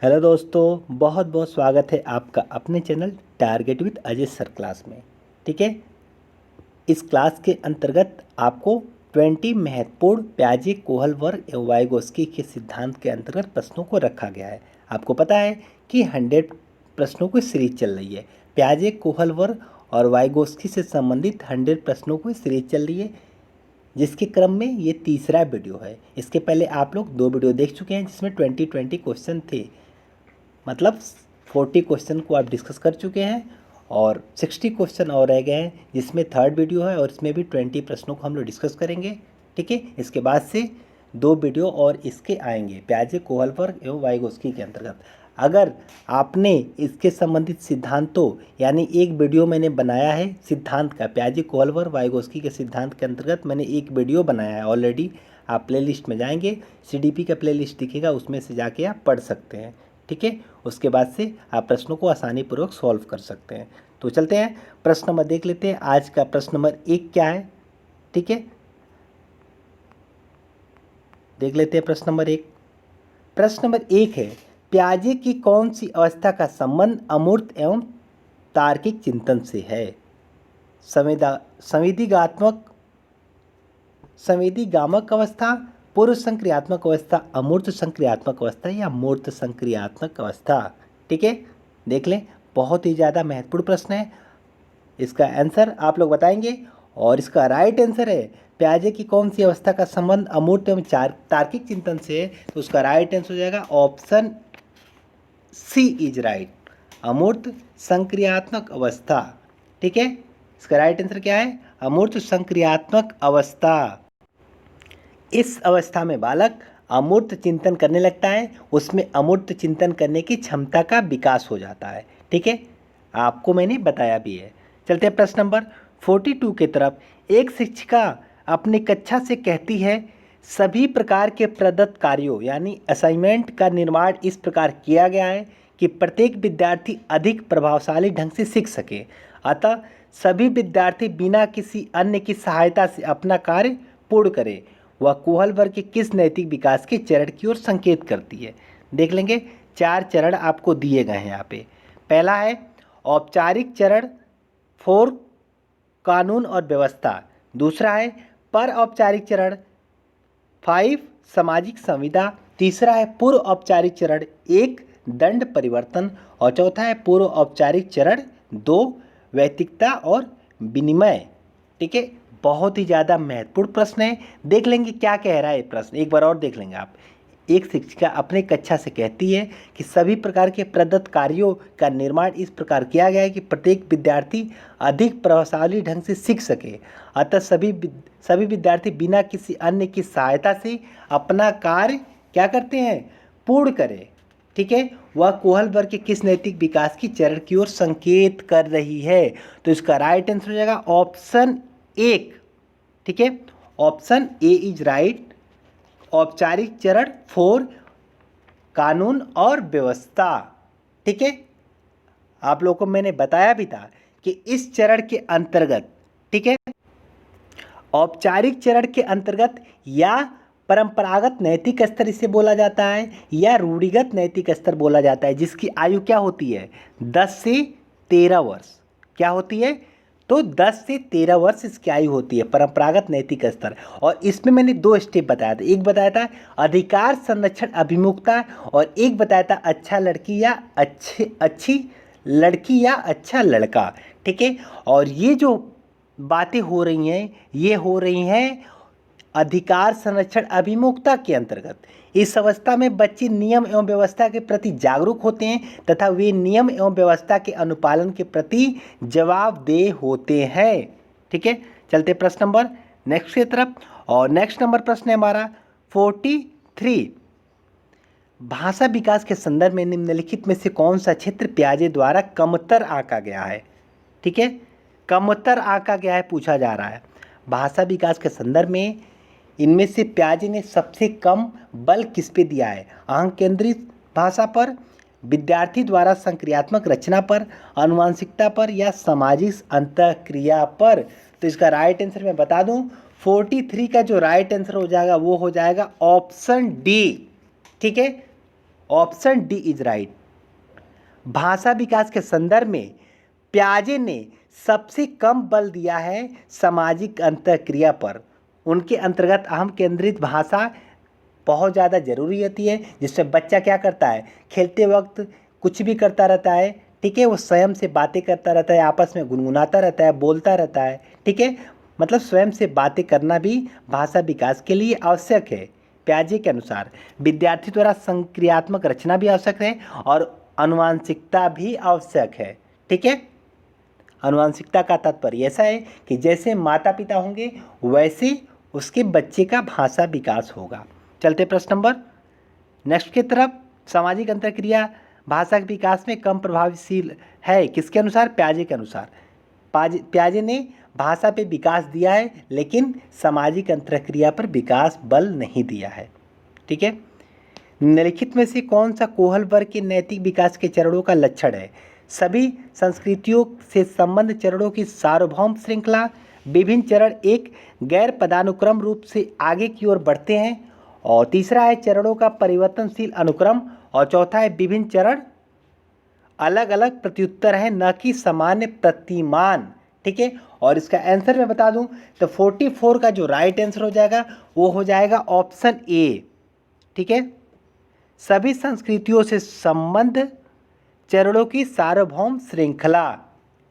Hello दोस्तों, बहुत बहुत स्वागत है आपका अपने channel target with Ajay sir class में। ठीक है, इस क्लास के अंतर्गत आपको 20 महत्वपूर्ण प्याजे कोहल वर्ग एवं वाइगोस्की के सिद्धांत के अंतर्गत प्रश्नों को रखा गया है। आपको पता है कि 100 प्रश्नों की सीरीज चल रही है। प्याजे कोहल वर्ग और वाइगोस्की से संबंधित 100 प्रश्नों की सीरीज चल रही है, जिसके क्रम में ये तीसरा वीडियो है। इसके पहले आप लोग 2 वीडियो देख चुके हैं जिसमें 20 क्वेश्चन थे, मतलब 40 क्वेश्चन को आप डिस्कस कर चुके हैं और 60 क्वेश्चन और रह गए हैं, जिसमें थर्ड वीडियो है और इसमें भी 20 प्रश्नों को हम लोग डिस्कस करेंगे। ठीक है, इसके बाद से 2 वीडियो और इसके आएंगे प्याजे कोहल वर्ग एवं वाइगोस्की के अंतर्गत। अगर आपने इसके संबंधित सिद्धांतों यानी एक वीडियो मैंने बनाया है सिद्धांत का, प्याजे कोहल वर्ग वाइगोस्की के सिद्धांत के अंतर्गत मैंने एक वीडियो बनाया है ऑलरेडी। आप प्लेलिस्ट में जाएंगे, CDP का प्लेलिस्ट दिखेगा, उसमें से जाके आप पढ़ सकते हैं। ठीक है, उसके बाद से आप प्रश्नों को आसानी पूर्वक सॉल्व कर सकते हैं। तो चलते हैं, प्रश्न नंबर देख लेते हैं। आज का प्रश्न नंबर 1 क्या है? ठीक है, देख लेते हैं प्रश्न नंबर 1। प्रश्न नंबर 1 है, प्याजे की कौन सी अवस्था का संबंध अमूर्त एवं तार्किक चिंतन से है? संवेदीगात्मक संवेदीगामक अवस्था, पूर्व संक्रियात्मक अवस्था, अमूर्त संक्रियात्मक अवस्था या मूर्त संक्रियात्मक अवस्था? ठीक है, देख लें, बहुत ही ज़्यादा महत्वपूर्ण प्रश्न है। इसका आंसर आप लोग बताएंगे और इसका राइट आंसर है प्याजे की कौन सी अवस्था का संबंध अमूर्त एवं तार्किक चिंतन से है, तो उसका राइट आंसर हो जाएगा ऑप्शन सी इज राइट, अमूर्त संक्रियात्मक अवस्था। ठीक है, इसका राइट आंसर क्या है? अमूर्त संक्रियात्मक अवस्था। इस अवस्था में बालक अमूर्त चिंतन करने लगता है, उसमें अमूर्त चिंतन करने की क्षमता का विकास हो जाता है। ठीक है, आपको मैंने बताया भी है। चलते हैं प्रश्न नंबर 42 की तरफ। एक शिक्षिका अपनी कक्षा से कहती है, सभी प्रकार के प्रदत्त कार्यों यानी असाइनमेंट का निर्माण इस प्रकार किया गया है कि प्रत्येक विद्यार्थी अधिक प्रभावशाली ढंग से सीख सके, अतः सभी विद्यार्थी बिना किसी अन्य की सहायता से अपना कार्य पूर्ण करें। वह कोहल वर्ग के किस नैतिक विकास के चरण की ओर संकेत करती है? देख लेंगे, 4 चरण आपको दिए गए हैं यहाँ पे। पहला है औपचारिक चरण 4 कानून और व्यवस्था। दूसरा है पर औपचारिक चरण 5 सामाजिक संविदा। तीसरा है पूर्व औपचारिक चरण 1 दंड परिवर्तन और चौथा है पूर्व औपचारिक चरण 2 वैयक्तिकता और विनिमय। ठीक है, बहुत ही ज़्यादा महत्वपूर्ण प्रश्न है। देख लेंगे क्या कह रहा है ये प्रश्न, एक बार और देख लेंगे आप। एक शिक्षिका अपने कक्षा से कहती है कि सभी प्रकार के प्रदत्त कार्यों का निर्माण इस प्रकार किया गया है कि प्रत्येक विद्यार्थी अधिक प्रभावशाली ढंग से सीख सके, अतः सभी विद्यार्थी बिना किसी अन्य की सहायता से अपना कार्य क्या करते हैं? पूर्ण करें। ठीक है, वह कोहल वर्ग के किस नैतिक विकास की चरण की ओर संकेत कर रही है? तो इसका राइट आंसर हो जाएगा ऑप्शन 1। ठीक है, ऑप्शन ए इज राइट, औपचारिक चरण 4 कानून और व्यवस्था। ठीक है, आप लोगों को मैंने बताया भी था कि इस चरण के अंतर्गत, ठीक है, औपचारिक चरण के अंतर्गत या परंपरागत नैतिक स्तर इसे बोला जाता है या रूढ़िगत नैतिक स्तर बोला जाता है, जिसकी आयु क्या होती है? 10 से 13 वर्ष। क्या होती है? तो 10 से 13 वर्ष इसकी आयु होती है, परंपरागत नैतिक स्तर। और इसमें मैंने 2 स्टेप बताया था, एक बताया था अधिकार संरक्षण अभिमुखता और एक बताया था अच्छा लड़की या अच्छी लड़की या अच्छा लड़का। ठीक है, और ये जो बातें हो रही हैं ये हो रही हैं अधिकार संरक्षण अभिमुखता के अंतर्गत। इस अवस्था में बच्चे नियम एवं व्यवस्था के प्रति जागरूक होते हैं तथा वे नियम एवं व्यवस्था के अनुपालन के प्रति जवाबदेह होते हैं। ठीक है, चलते प्रश्न नंबर नेक्स्ट की तरफ। और नेक्स्ट नंबर प्रश्न है हमारा 43। भाषा विकास के संदर्भ में निम्नलिखित में से कौन सा क्षेत्र प्याजे द्वारा कमतर आंका गया है? ठीक है, कमतर आंका गया है पूछा जा रहा है। भाषा विकास के संदर्भ में इनमें से प्याजे ने सबसे कम बल किस पे दिया है? अहंग केंद्रित भाषा पर, विद्यार्थी द्वारा संक्रियात्मक रचना पर, आनुवांशिकता पर या सामाजिक अंतःक्रिया पर? तो इसका राइट आंसर मैं बता दूं, 43 का जो राइट आंसर हो जाएगा वो हो जाएगा ऑप्शन डी। ठीक है, ऑप्शन डी इज राइट। भाषा विकास के संदर्भ में पियाजे ने सबसे कम बल दिया है सामाजिक अंतःक्रिया पर। उनके अंतर्गत अहम केंद्रित भाषा बहुत ज़्यादा ज़रूरी होती है, जिससे बच्चा क्या करता है, खेलते वक्त कुछ भी करता रहता है, ठीक है, वो स्वयं से बातें करता रहता है, आपस में गुनगुनाता रहता है, बोलता रहता है, ठीक है, मतलब स्वयं से बातें करना भी भाषा विकास के लिए आवश्यक है। पियाजे के अनुसार विद्यार्थी द्वारा संक्रियात्मक रचना भी आवश्यक है और आनुवांशिकता भी आवश्यक है, ठीक है। आनुवांशिकता का तात्पर्य ऐसा है कि जैसे माता पिता होंगे वैसे उसके बच्चे का भाषा विकास होगा। चलते प्रश्न नंबर नेक्स्ट की तरफ। सामाजिक अंतरक्रिया भाषा के विकास में कम प्रभावशील है, किसके अनुसार, पियाजे के अनुसार। पियाजे ने भाषा पे विकास दिया है लेकिन सामाजिक अंतरक्रिया पर विकास बल नहीं दिया है, ठीक है। निम्नलिखित में से कौन सा कोहल वर्ग के नैतिक विकास के चरणों का लक्षण है। सभी संस्कृतियों से संबंध चरणों की सार्वभौम श्रृंखला, विभिन्न चरण एक गैर पदानुक्रम रूप से आगे की ओर बढ़ते हैं, और तीसरा है चरणों का परिवर्तनशील अनुक्रम, और चौथा है विभिन्न चरण अलग अलग प्रत्युत्तर है न कि सामान्य प्रतिमान, ठीक है। और इसका आंसर मैं बता दूं तो 44 का जो राइट आंसर हो जाएगा वो हो जाएगा ऑप्शन ए, ठीक है। सभी संस्कृतियों से संबंध चरणों की सार्वभौम श्रृंखला,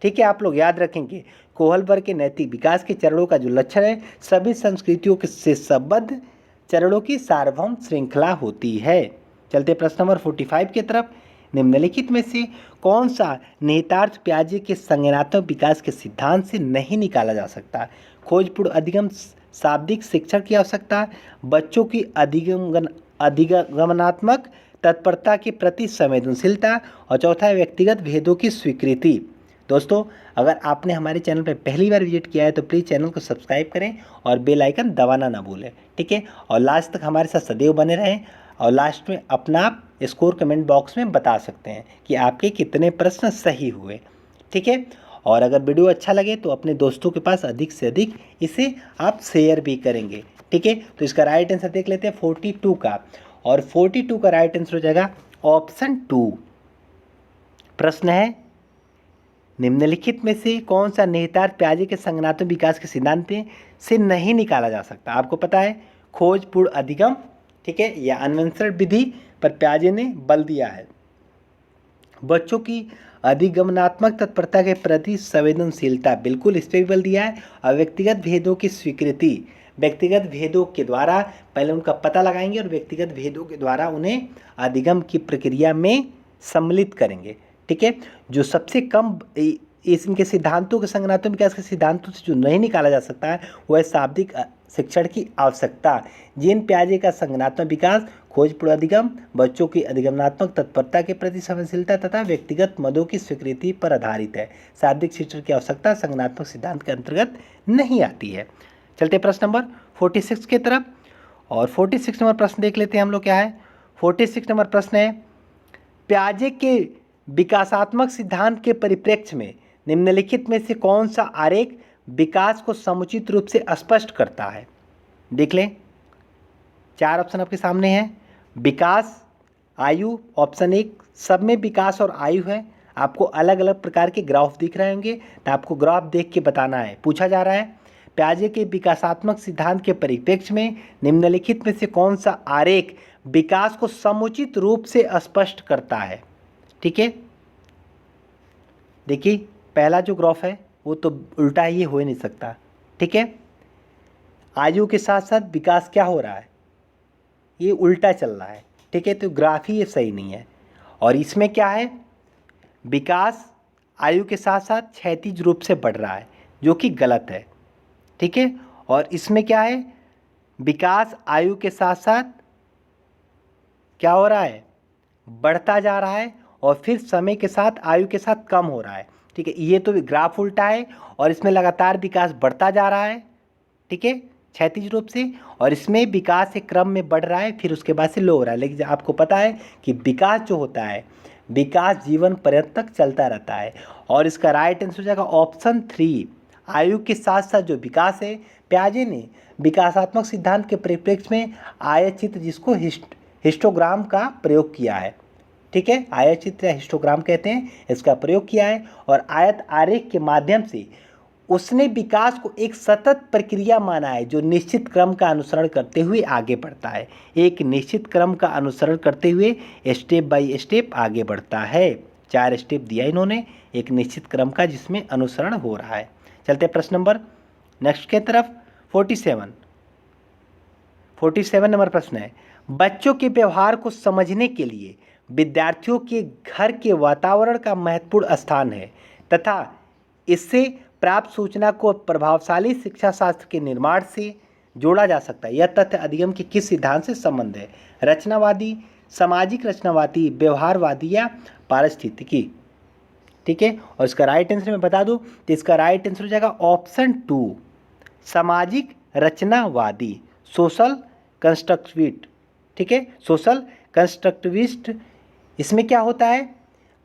ठीक है। आप लोग याद रखेंगे कोहल वर्ग के नैतिक विकास के चरणों का जो लक्षण है सभी संस्कृतियों से संबद्ध चरणों की सार्वभौम श्रृंखला होती है। चलते प्रश्न नंबर 45 की तरफ। निम्नलिखित में से कौन सा निहितार्थ पियाजे के संज्ञानात्मक विकास के सिद्धांत से नहीं निकाला जा सकता। खोजपूर्ण अधिगम शाब्दिक शिक्षण की आवश्यकता, बच्चों की अधिगमनात्मक तत्परता के प्रति संवेदनशीलता, और चौथा है व्यक्तिगत भेदों की स्वीकृति। दोस्तों अगर आपने हमारे चैनल पर पहली बार विजिट किया है तो प्लीज़ चैनल को सब्सक्राइब करें और बेल आइकन दबाना ना भूलें, ठीक है। और लास्ट तक हमारे साथ सदैव बने रहें, और लास्ट में अपना स्कोर कमेंट बॉक्स में बता सकते हैं कि आपके कितने प्रश्न सही हुए, ठीक है। और अगर वीडियो अच्छा लगे तो अपने दोस्तों के पास अधिक से अधिक इसे आप शेयर भी करेंगे, ठीक है। तो इसका राइट आंसर देख लेते हैं 42 का, और 42 का राइट आंसर हो जाएगा ऑप्शन 2। प्रश्न है निम्नलिखित में से कौन सा निहितार्थ पियाजे के संज्ञानात्मक विकास के सिद्धांत से नहीं निकाला जा सकता। आपको पता है खोजपूर्ण अधिगम, ठीक है, या अन्वेषण विधि पर पियाजे ने बल दिया है। बच्चों की अधिगमनात्मक तत्परता के प्रति संवेदनशीलता, बिल्कुल इस पर भी बल दिया है। और व्यक्तिगत भेदों की स्वीकृति, व्यक्तिगत भेदों के द्वारा पहले उनका पता लगाएंगे और व्यक्तिगत भेदों के द्वारा उन्हें अधिगम की प्रक्रिया में सम्मिलित करेंगे, ठीक है। जो सबसे कम इनके सिद्धांतों के संज्ञानात्मक विकास के सिद्धांतों से जो नहीं निकाला जा सकता है वह है शाब्दिक शिक्षण की आवश्यकता। जीन पियाजे का संज्ञानात्मक विकास खोजपूर्ण अधिगम, बच्चों की अधिगमनात्मक तत्परता के प्रति संवेदनशीलता तथा व्यक्तिगत मदों की स्वीकृति पर आधारित है। शाब्दिक शिक्षण की आवश्यकता संज्ञानात्मक सिद्धांत के अंतर्गत नहीं आती है। चलते प्रश्न नंबर 46 की तरफ, और 46 नंबर प्रश्न देख लेते हैं हम लोग क्या है। 46 नंबर प्रश्न है पियाजे के विकासात्मक सिद्धांत के परिप्रेक्ष्य में निम्नलिखित में से कौन सा आरेख विकास को समुचित रूप से स्पष्ट करता है। देख लें, 4 ऑप्शन आपके सामने हैं। विकास, आयु, ऑप्शन 1 सब में विकास और आयु है। आपको अलग अलग प्रकार के ग्राफ दिख रहे होंगे तो आपको ग्राफ देख के बताना है। पूछा जा रहा है पियाजे के विकासात्मक सिद्धांत के परिप्रेक्ष्य में निम्नलिखित में से कौन सा आरेख विकास को समुचित रूप से स्पष्ट करता है, ठीक है। देखिए पहला जो ग्राफ है वो तो उल्टा ही हो ही नहीं सकता, ठीक है। आयु के साथ साथ विकास क्या हो रहा है, ये उल्टा चल रहा है, ठीक है। तो ग्राफ ही ये सही नहीं है। और इसमें क्या है, विकास आयु के साथ साथ क्षैतिज रूप से बढ़ रहा है जो कि गलत है, ठीक है। और इसमें क्या है, विकास आयु के साथ साथ क्या हो रहा है, बढ़ता जा रहा है, और फिर समय के साथ आयु के साथ कम हो रहा है, ठीक है। ये तो ग्राफ उल्टा है, और इसमें लगातार विकास बढ़ता जा रहा है, ठीक है, क्षैतिज रूप से, और इसमें विकास एक क्रम में बढ़ रहा है फिर उसके बाद से लो हो रहा है। लेकिन आपको पता है कि विकास जो होता है, विकास जीवन पर्यंत तक चलता रहता है। और इसका राइट आंसर हो जाएगा ऑप्शन 3। आयु के साथ साथ जो विकास है, पियाजे ने विकासात्मक सिद्धांत के परिप्रेक्ष्य में आयत चित्र जिसको हिस्टोग्राम का प्रयोग किया है। ठीक है, आयत चित्र या हिस्टोग्राम कहते हैं, इसका प्रयोग किया है। और आयत आरेख के माध्यम से उसने विकास को एक सतत प्रक्रिया माना है जो निश्चित क्रम का अनुसरण करते हुए आगे बढ़ता है। एक निश्चित क्रम का अनुसरण करते हुए स्टेप बाय स्टेप आगे बढ़ता है। 4 स्टेप दिया इन्होंने एक निश्चित क्रम का जिसमें अनुसरण हो रहा है। चलते प्रश्न नंबर नेक्स्ट के तरफ। 47 नंबर प्रश्न है, बच्चों के व्यवहार को समझने के लिए विद्यार्थियों के घर के वातावरण का महत्वपूर्ण स्थान है तथा इससे प्राप्त सूचना को प्रभावशाली शिक्षा शास्त्र के निर्माण से जोड़ा जा सकता है। यह तथ्य अधिगम के किस सिद्धांत से संबंध है? रचनावादी, सामाजिक रचनावादी, व्यवहारवादी या पारिस्थितिकी? ठीक है, और इसका राइट आंसर मैं बता दूं तो इसका राइट आंसर हो जाएगा ऑप्शन 2, सामाजिक रचनावादी, सोशल कंस्ट्रक्टिविस्ट। ठीक है, सोशल कंस्ट्रक्टिविस्ट। इसमें क्या होता है,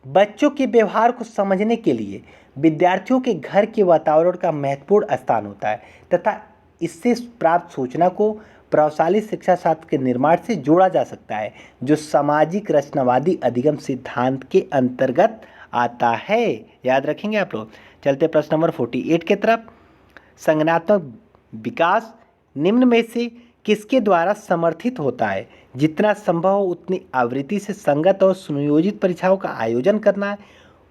बच्चों के व्यवहार को समझने के लिए विद्यार्थियों के घर के वातावरण का महत्वपूर्ण स्थान होता है तथा इससे प्राप्त सूचना को प्रभावशाली शिक्षा शास्त्र के निर्माण से जोड़ा जा सकता है जो सामाजिक रचनावादी अधिगम सिद्धांत के अंतर्गत आता है। याद रखेंगे आप लोग। चलते प्रश्न नंबर 48 के तरफ। संज्ञानात्मक विकास निम्न में से किसके द्वारा समर्थित होता है? जितना संभव हो उतनी आवृत्ति से संगत और सुनियोजित परीक्षाओं का आयोजन करना,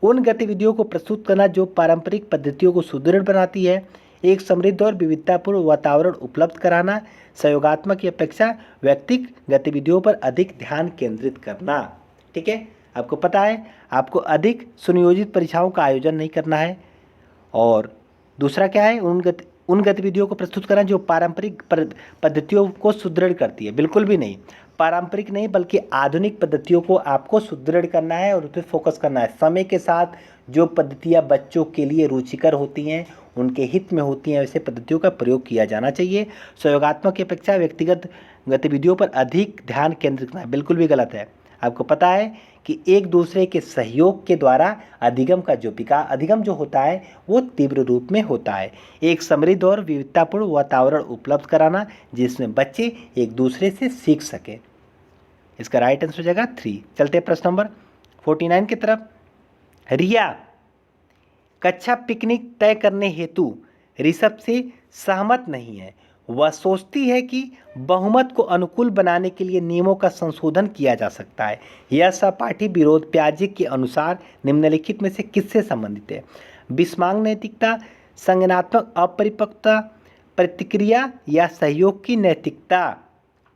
उन गतिविधियों को प्रस्तुत करना जो पारंपरिक पद्धतियों को सुदृढ़ बनाती है, एक समृद्ध और विविधतापूर्ण वातावरण उपलब्ध कराना, सहयोगात्मक की अपेक्षा व्यक्तिगत गतिविधियों पर अधिक ध्यान केंद्रित करना। ठीक है, आपको पता है आपको अधिक सुनियोजित परीक्षाओं का आयोजन नहीं करना है। और दूसरा क्या है, उन गतिविधियों को प्रस्तुत करना जो पारंपरिक पद्धतियों को सुदृढ़ करती है। बिल्कुल भी नहीं, पारंपरिक नहीं बल्कि आधुनिक पद्धतियों को आपको सुदृढ़ करना है और उस पर फोकस करना है। समय के साथ जो पद्धतियाँ बच्चों के लिए रुचिकर होती हैं, उनके हित में होती हैं, वैसे पद्धतियों का प्रयोग किया जाना चाहिए। सहयोगात्मक की अपेक्षा व्यक्तिगत गतिविधियों पर अधिक ध्यान केंद्रित करना बिल्कुल भी गलत है। आपको पता है कि एक दूसरे के सहयोग के द्वारा अधिगम जो होता है वो तीव्र रूप में होता है। एक समृद्ध और विविधतापूर्ण वातावरण उपलब्ध कराना जिसमें बच्चे एक दूसरे से सीख सके। इसका राइट आंसर हो जाएगा 3। चलते प्रश्न नंबर 49 की तरफ। रिया कक्षा पिकनिक तय करने हेतु ऋषभ से सहमत नहीं है। वह सोचती है कि बहुमत को अनुकूल बनाने के लिए नियमों का संशोधन किया जा सकता है। यह सहपाठी विरोध प्याजे के अनुसार निम्नलिखित में से किससे संबंधित है? विस्मांग नैतिकता, संज्ञानात्मक अपरिपक्वता, प्रतिक्रिया या सहयोग की नैतिकता?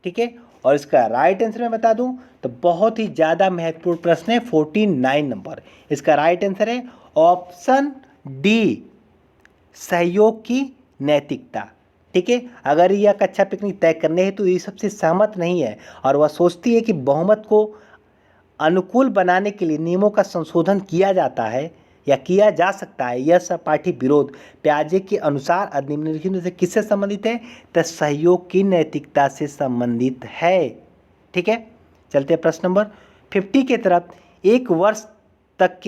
ठीक है, और इसका राइट आंसर मैं बता दूं तो बहुत ही ज़्यादा महत्वपूर्ण प्रश्न है 49 नंबर। इसका राइट आंसर है ऑप्शन डी, सहयोग की नैतिकता। ठीक है, अगर यह कक्षा पिकनिक तय करने हेतु ये सबसे सहमत नहीं है और वह सोचती है कि बहुमत को अनुकूल बनाने के लिए नियमों का संशोधन किया जाता है या किया जा सकता है, यह सहपाठी विरोध प्याजे के अनुसार निम्नलिखित में से किससे संबंधित है? तो सहयोग की नैतिकता से संबंधित है। ठीक है, चलते प्रश्न नंबर 50 के तरफ। एक वर्ष तक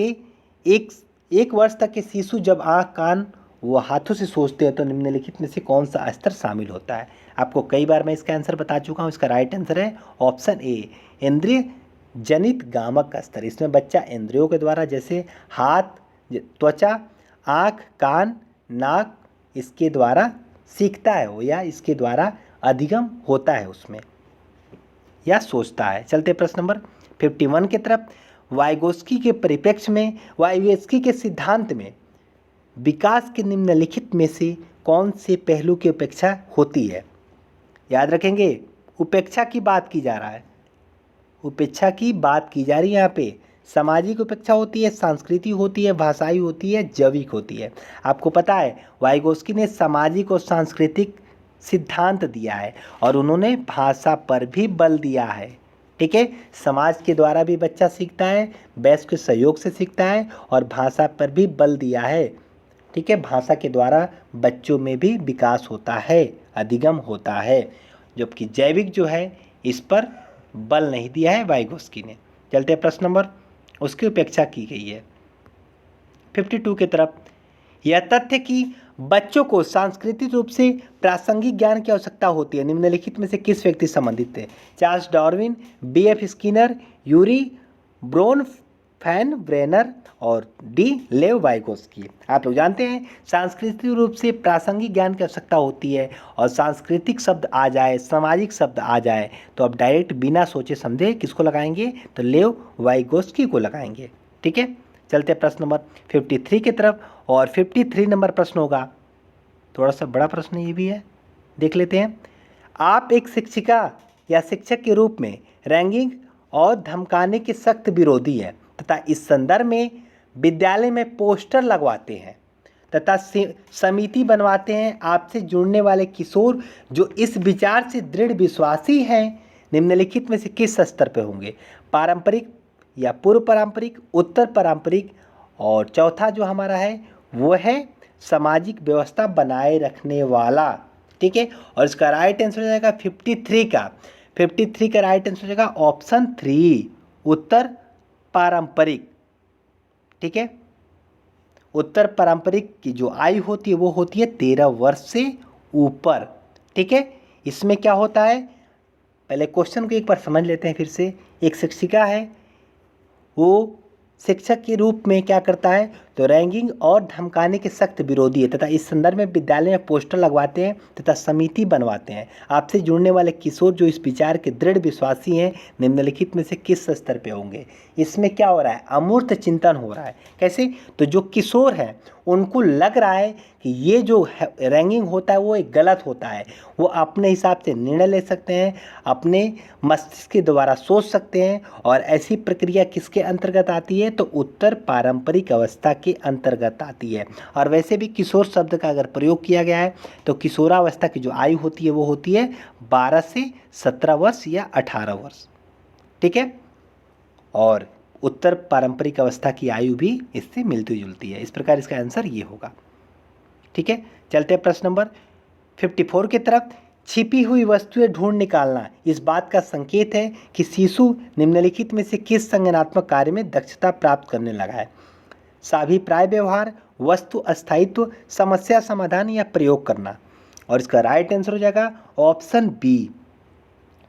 के शिशु जब आँख, कान व हाथों से सोचते हैं तो निम्नलिखित में से कौन सा स्तर शामिल होता है? आपको कई बार मैं इसका आंसर बता चुका हूँ। इसका राइट आंसर है ऑप्शन ए, इंद्रिय जनित गामक स्तर। इसमें बच्चा इंद्रियों के द्वारा जैसे हाथ, त्वचा, आँख, कान, नाक, इसके द्वारा सीखता है वो या इसके द्वारा अधिगम होता है उसमें या सोचता है। चलते प्रश्न नंबर 51 की तरफ। वाइगोस्की के परिप्रेक्ष्य में वाइगोस्की के सिद्धांत में विकास के निम्नलिखित में से कौन से पहलू की उपेक्षा होती है? याद रखेंगे, उपेक्षा की बात की जा रहा है, उपेक्षा की बात की जा रही है। यहाँ पे सामाजिक उपेक्षा होती है, सांस्कृतिक होती है, भाषाई होती है, जैविक होती है। आपको पता है वाइगोस्की ने सामाजिक और सांस्कृतिक सिद्धांत दिया है और उन्होंने भाषा पर भी बल दिया है। ठीक है, समाज के द्वारा भी बच्चा सीखता है, वयस्क के सहयोग से सीखता है और भाषा पर भी बल दिया है। ठीक है, भाषा के द्वारा बच्चों में भी विकास होता है, अधिगम होता है, जबकि जैविक जो है इस पर बल नहीं दिया है वाइगोस्की ने। चलते प्रश्न नंबर, उसकी उपेक्षा की गई है 52 की तरफ। यह तथ्य कि बच्चों को सांस्कृतिक रूप से प्रासंगिक ज्ञान की आवश्यकता होती है, निम्नलिखित में से किस व्यक्ति संबंधित थे? Charles Darwin, B.F. Skinner, Urie Bronfenbrenner और डी लेव वाइगोस्की। आप लोग जानते हैं सांस्कृतिक रूप से प्रासंगिक ज्ञान की आवश्यकता होती है, और सांस्कृतिक शब्द आ जाए, सामाजिक शब्द आ जाए तो आप डायरेक्ट बिना सोचे समझे किसको लगाएंगे? तो लेव वाइगोस्की को लगाएंगे। ठीक है, चलते हैं प्रश्न नंबर 53 की तरफ। और 53 नंबर प्रश्न होगा, थोड़ा सा बड़ा प्रश्न ये भी है, देख लेते हैं। आप एक शिक्षिका या शिक्षक के रूप में रैंगिंग और धमकाने के सख्त विरोधी हैं तथा इस संदर्भ में विद्यालय में पोस्टर लगवाते हैं तथा समिति बनवाते हैं। आपसे जुड़ने वाले किशोर जो इस विचार से दृढ़ विश्वासी हैं, निम्नलिखित में से किस स्तर पर होंगे? पारंपरिक या पूर्व पारंपरिक, उत्तर पारंपरिक, और चौथा जो हमारा है वो है सामाजिक व्यवस्था बनाए रखने वाला। ठीक है, और इसका राइट आंसर हो जाएगा 53 का। 53 का राइट आंसर हो जाएगा ऑप्शन 3, उत्तर पारंपरिक। ठीक है, उत्तर पारंपरिक की जो आयु होती है वो होती है 13 वर्ष से ऊपर। ठीक है, इसमें क्या होता है, पहले क्वेश्चन को एक बार समझ लेते हैं फिर से। एक शिक्षिका है, वो शिक्षक के रूप में क्या करता है? तो रैंगिंग और धमकाने के सख्त विरोधी है तथा इस संदर्भ में विद्यालय में पोस्टर लगवाते हैं तथा समिति बनवाते हैं। आपसे जुड़ने वाले किशोर जो इस विचार के दृढ़ विश्वासी हैं, निम्नलिखित में से किस स्तर पे होंगे? इसमें क्या हो रहा है? अमूर्त चिंतन हो रहा है। कैसे? तो जो किशोर हैं उनको लग रहा है कि ये जो रैंगिंग होता है वो एक गलत होता है, वो अपने हिसाब से निर्णय ले सकते हैं, अपने मस्तिष्क के द्वारा सोच सकते हैं, और ऐसी प्रक्रिया किसके अंतर्गत आती है? तो उत्तर पारंपरिक अवस्था के अंतर्गत आती है। और वैसे भी किशोर शब्द का अगर प्रयोग किया गया है तो किशोरावस्था की जो आयु होती है वो होती है 12 से 17 वर्ष या 18 वर्ष। ठीक है, और उत्तर पारंपरिक अवस्था की आयु भी इससे मिलती जुलती है। इस प्रकार इसका आंसर ये होगा। ठीक है, चलते हैं प्रश्न नंबर 54 की तरफ। छिपी हुई वस्तुएं ढूंढ निकालना इस बात का संकेत है कि शिशु निम्नलिखित में से किस संज्ञानात्मक कार्य में दक्षता प्राप्त करने लगा है? साभिप्राय व्यवहार, वस्तु अस्थायित्व, समस्या समाधान या प्रयोग करना। और इसका राइट आंसर हो जाएगा ऑप्शन बी।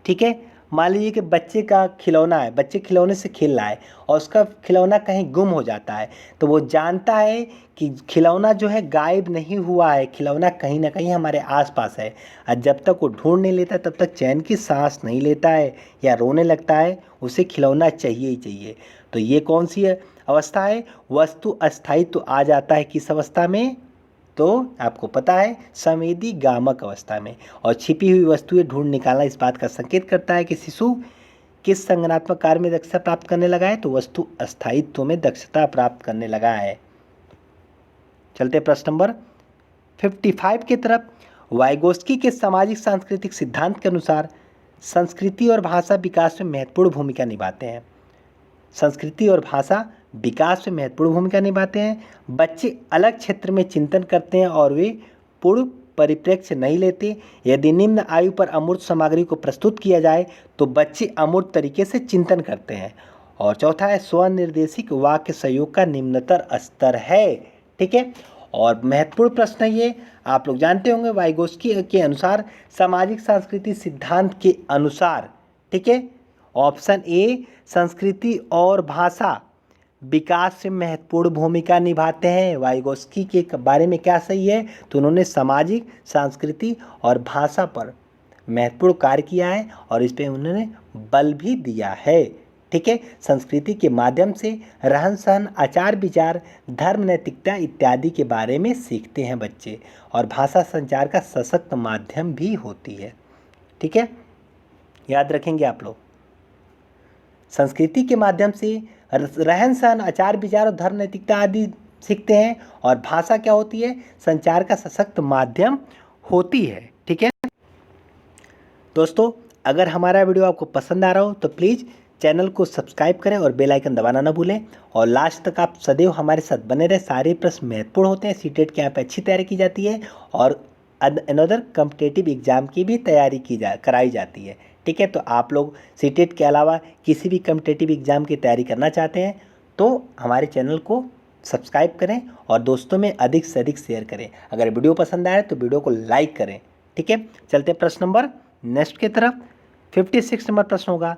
ठीक है, मान लीजिए कि बच्चे का खिलौना है, बच्चे खिलौने से खेल रहा है और उसका खिलौना कहीं गुम हो जाता है, तो वो जानता है कि खिलौना जो है गायब नहीं हुआ है, खिलौना कहीं ना कहीं हमारे आसपास है। और जब तक वो ढूंढ नहीं लेता तब तक चैन की सांस नहीं लेता है या रोने लगता है, उसे खिलौना चाहिए ही चाहिए। तो ये कौन सी अवस्था है? वस्तु अस्थायित्व आ जाता है किस अवस्था में? तो आपको पता है संवेदी गामक अवस्था में। और छिपी हुई वस्तुएं ढूंढ निकालना इस बात का संकेत करता है कि शिशु किस संज्ञानात्मक कार्य में दक्षता प्राप्त करने लगा है? तो वस्तु अस्थायित्व में दक्षता प्राप्त करने लगा है। चलते प्रश्न नंबर 55 की तरफ। वाइगोस्की के सामाजिक सांस्कृतिक सिद्धांत के अनुसार संस्कृति और भाषा विकास में महत्वपूर्ण भूमिका निभाते हैं। संस्कृति और भाषा विकास में महत्वपूर्ण भूमिका निभाते हैं। बच्चे अलग क्षेत्र में चिंतन करते हैं और वे पूर्व परिप्रेक्ष्य नहीं लेते। यदि निम्न आयु पर अमूर्त सामग्री को प्रस्तुत किया जाए तो बच्चे अमूर्त तरीके से चिंतन करते हैं। और चौथा है स्वनिर्देशिक वाक्य सहयोग का निम्नतर स्तर है। ठीक है, और महत्वपूर्ण प्रश्न है ये, आप लोग जानते होंगे वाइगोस्की के अनुसार सामाजिक सांस्कृतिक सिद्धांत के अनुसार, ठीक है, ऑप्शन ए संस्कृति और भाषा विकास में महत्वपूर्ण भूमिका निभाते हैं। वाइगोस्की के बारे में क्या सही है? तो उन्होंने सामाजिक संस्कृति और भाषा पर महत्वपूर्ण कार्य किया है और इस पे उन्होंने बल भी दिया है। ठीक है, संस्कृति के माध्यम से रहन सहन, आचार विचार, धर्म, नैतिकता इत्यादि के बारे में सीखते हैं बच्चे, और भाषा संचार का सशक्त माध्यम भी होती है। ठीक है, याद रखेंगे आप लोग, संस्कृति के माध्यम से रहन सहन, आचार विचार और धर्म नैतिकता आदि सीखते हैं, और भाषा क्या होती है? संचार का सशक्त माध्यम होती है। ठीक है दोस्तों, अगर हमारा वीडियो आपको पसंद आ रहा हो तो प्लीज़ चैनल को सब्सक्राइब करें और बेल आइकन दबाना ना भूलें, और लास्ट तक आप सदैव हमारे साथ बने रहे। सारे प्रश्न महत्वपूर्ण होते हैं। सीटेट के यहाँ पे अच्छी तैयारी की जाती है और अनदर कॉम्पिटिटिव एग्जाम की भी तैयारी कराई जाती है। ठीक है, तो आप लोग सीटेट के अलावा किसी भी कॉम्पिटिटिव एग्जाम की तैयारी करना चाहते हैं तो हमारे चैनल को सब्सक्राइब करें और दोस्तों में अधिक से अधिक शेयर करें। अगर वीडियो पसंद आए तो वीडियो को लाइक करें। ठीक है, चलते हैं प्रश्न नंबर नेक्स्ट की तरफ। 56 नंबर प्रश्न होगा,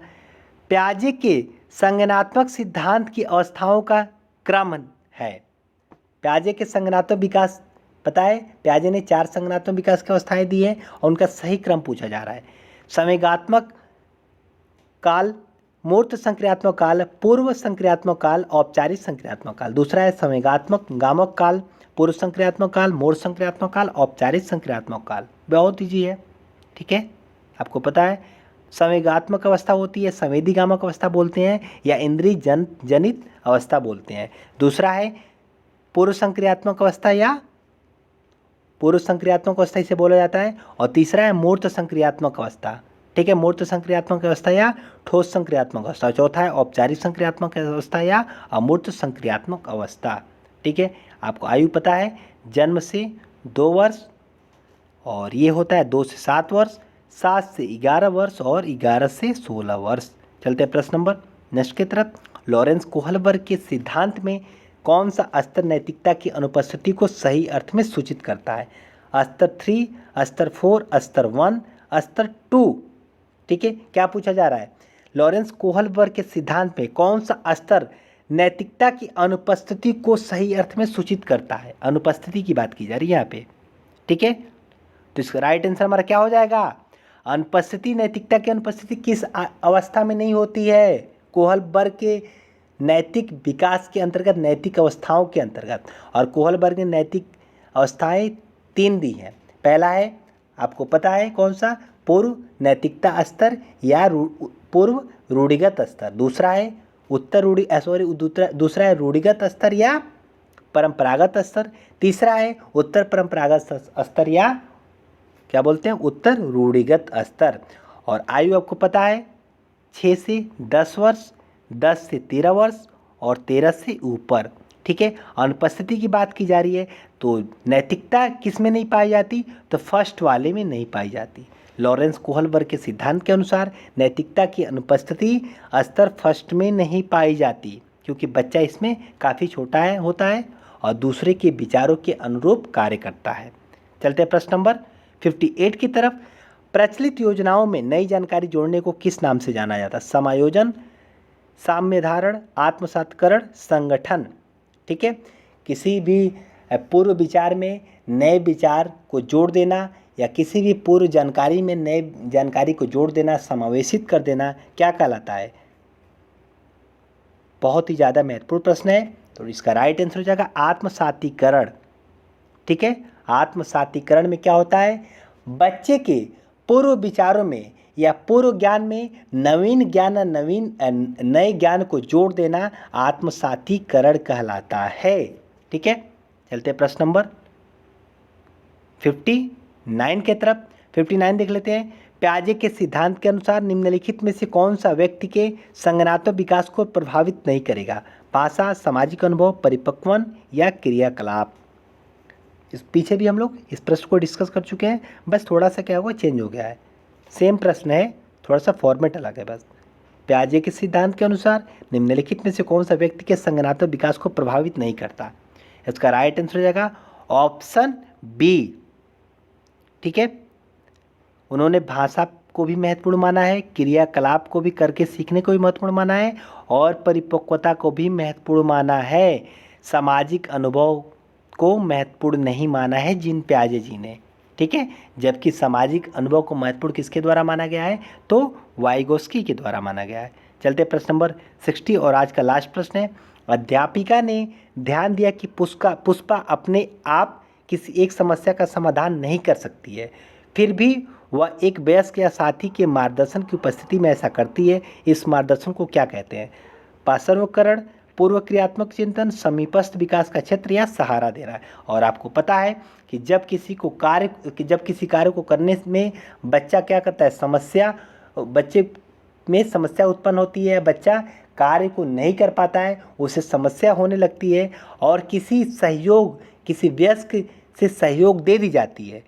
प्याजे के संगणनात्मक सिद्धांत की अवस्थाओं का क्रम है। प्याजे के संगणनात्मक विकास पता है, प्याजे ने 4 संगणनात्मक विकास की अवस्थाएं दी है और उनका सही क्रम पूछा जा रहा है। संवेगात्मक काल, मूर्त संक्रियात्मक काल, पूर्व संक्रियात्मक काल, औपचारिक संक्रियात्मक काल। दूसरा है संवेगात्मक गामक काल, पूर्व संक्रियात्मक काल, मूर्त संक्रियात्मक काल, औपचारिक संक्रियात्मक काल। बहुत ईजी है। ठीक है, आपको पता है संवेगात्मक अवस्था होती है, संवेदी गामक अवस्था बोलते हैं या इंद्रिय जनित अवस्था बोलते हैं। दूसरा है पूर्व संक्रियात्मक अवस्था या पूर्व संक्रियात्मक अवस्था इसे बोला जाता है। और तीसरा है मूर्त संक्रियात्मक अवस्था। ठीक है, मूर्त संक्रियात्मक अवस्था या ठोस संक्रियात्मक अवस्था। चौथा है औपचारिक संक्रियात्मक अवस्था या अमूर्त संक्रियात्मक अवस्था। ठीक है, आपको आयु पता है, जन्म से 2 वर्ष और ये होता है 2 से 7 वर्ष, 7 से 11 वर्ष और 11 से 16 वर्ष। चलते हैं प्रश्न नंबर नेक्स्ट की तरफ। लॉरेंस कोहलबर्ग के सिद्धांत में कौन सा स्तर नैतिकता की अनुपस्थिति को सही अर्थ में सूचित करता है? स्तर 3, स्तर 4, स्तर 1, स्तर 2। ठीक है, क्या पूछा जा रहा है? लॉरेंस कोहलबर्ग के सिद्धांत में कौन सा स्तर नैतिकता की अनुपस्थिति को सही अर्थ में सूचित करता है? अनुपस्थिति की बात की जा रही है यहाँ पे। ठीक है, तो इसका राइट आंसर हमारा क्या हो जाएगा? अनुपस्थिति, नैतिकता की अनुपस्थिति किस अवस्था में नहीं होती है? कोहलबर्ग के नैतिक विकास के अंतर्गत, नैतिक अवस्थाओं के अंतर्गत। और कोहलबर्ग ने नैतिक अवस्थाएं 3 दी हैं। पहला है, आपको पता है कौन सा? पूर्व नैतिकता स्तर या पूर्व रूढ़िगत स्तर। दूसरा है दूसरा है रूढ़िगत स्तर या परंपरागत स्तर। तीसरा है उत्तर परंपरागत स्तर या क्या बोलते हैं? उत्तर रूढ़िगत स्तर। और आयु आपको पता है 6 से 10 वर्ष, 10 से 13 वर्ष और 13 से ऊपर। ठीक है, अनुपस्थिति की बात की जा रही है तो नैतिकता किस में नहीं पाई जाती? तो फर्स्ट वाले में नहीं पाई जाती। लॉरेंस कोहलबर्ग के सिद्धांत के अनुसार नैतिकता की अनुपस्थिति स्तर फर्स्ट में नहीं पाई जाती क्योंकि बच्चा इसमें काफ़ी छोटा होता है और दूसरे के विचारों के अनुरूप कार्य करता है। चलते हैं प्रश्न नंबर 58 की तरफ। प्रचलित योजनाओं में नई जानकारी जोड़ने को किस नाम से जाना जाता है? समायोजन, साम्यधारण, आत्मसात्करण, संगठन। ठीक है, किसी भी पूर्व विचार में नए विचार को जोड़ देना या किसी भी पूर्व जानकारी में नए जानकारी को जोड़ देना, समावेशित कर देना, क्या कहलाता है? बहुत ही ज़्यादा महत्वपूर्ण प्रश्न है, तो इसका राइट आंसर हो जाएगा आत्मसातीकरण। ठीक है, आत्मसातीकरण में क्या होता है? बच्चे के पूर्व विचारों में या पूर्व ज्ञान में नवीन ज्ञान, नए ज्ञान को जोड़ देना आत्मसातीकरण कहलाता है। ठीक है, चलते प्रश्न नंबर 59 के तरफ। 59 देख लेते हैं। प्याजे के सिद्धांत के अनुसार निम्नलिखित में से कौन सा व्यक्ति के संज्ञानात्मक विकास को प्रभावित नहीं करेगा? भाषा, सामाजिक अनुभव, परिपक्वन या क्रियाकलाप। इस पीछे भी हम लोग इस प्रश्न को डिस्कस कर चुके हैं, बस थोड़ा सा क्या हुआ, चेंज हो गया है। सेम प्रश्न है, थोड़ा सा फॉर्मेट अलग है बस। प्याजे के सिद्धांत के अनुसार निम्नलिखित में से कौन सा व्यक्ति के संज्ञानात्मक विकास को प्रभावित नहीं करता? इसका राइट आंसर हो जाएगा ऑप्शन बी। ठीक है, उन्होंने भाषा को भी महत्वपूर्ण माना है, क्रियाकलाप को भी करके सीखने को भी महत्वपूर्ण माना है और परिपक्वता को भी महत्वपूर्ण माना है। सामाजिक अनुभव को महत्वपूर्ण नहीं माना है जिन प्याजे जी ने। ठीक है, जबकि सामाजिक अनुभव को महत्वपूर्ण किसके द्वारा माना गया है? तो वाइगोस्की के द्वारा माना गया है। चलते प्रश्न नंबर 60 और आज का लास्ट प्रश्न है। अध्यापिका ने ध्यान दिया कि पुष्पा अपने आप किसी एक समस्या का समाधान नहीं कर सकती है, फिर भी वह एक वयस्क या साथी के मार्गदर्शन की उपस्थिति में ऐसा करती है। इस मार्गदर्शन को क्या कहते हैं? पार्श्वकरण, पूर्व क्रियात्मक चिंतन, समीपस्थ विकास का क्षेत्र या सहारा देना। और आपको पता है कि जब किसी कार्य को करने में बच्चा क्या करता है, बच्चे में समस्या उत्पन्न होती है, बच्चा कार्य को नहीं कर पाता है, उसे समस्या होने लगती है और किसी वयस्क से सहयोग दे दी जाती है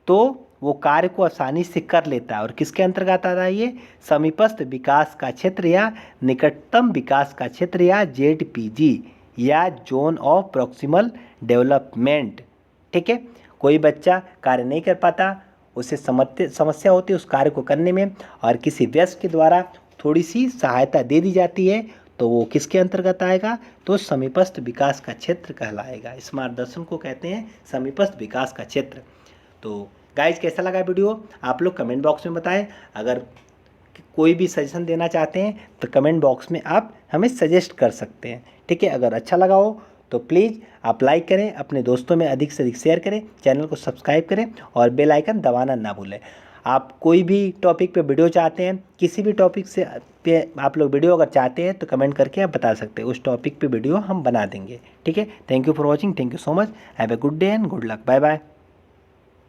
तो वो कार्य को आसानी से कर लेता है। और किसके अंतर्गत आता है ये? समीपस्थ विकास का क्षेत्र या निकटतम विकास का क्षेत्र या ZPG, या जोन ऑफ प्रॉक्सिमल डेवलपमेंट। ठीक है, कोई बच्चा कार्य नहीं कर पाता, उसे समस्या होती है उस कार्य को करने में, और किसी वयस्क के द्वारा थोड़ी सी सहायता दे दी जाती है, तो वो किसके अंतर्गत आएगा? तो समीपस्थ विकास का क्षेत्र कहलाएगा। इस मार्गदर्शन को कहते हैं समीपस्थ विकास का क्षेत्र। तो गाइज, कैसा लगा वीडियो आप लोग कमेंट बॉक्स में बताएं। अगर कोई भी सजेशन देना चाहते हैं तो कमेंट बॉक्स में आप हमें सजेस्ट कर सकते हैं। ठीक है, अगर अच्छा लगा हो तो प्लीज़ आप लाइक करें, अपने दोस्तों में अधिक से अधिक शेयर करें, चैनल को सब्सक्राइब करें और बेल आइकन दबाना ना भूलें। आप कोई भी टॉपिक पे वीडियो चाहते हैं, किसी भी टॉपिक से पे आप लोग वीडियो अगर चाहते हैं तो कमेंट करके आप बता सकते हैं, उस टॉपिक पे वीडियो हम बना देंगे। ठीक है, thank you for watching, thank you so much, have a good day and good luck, bye bye.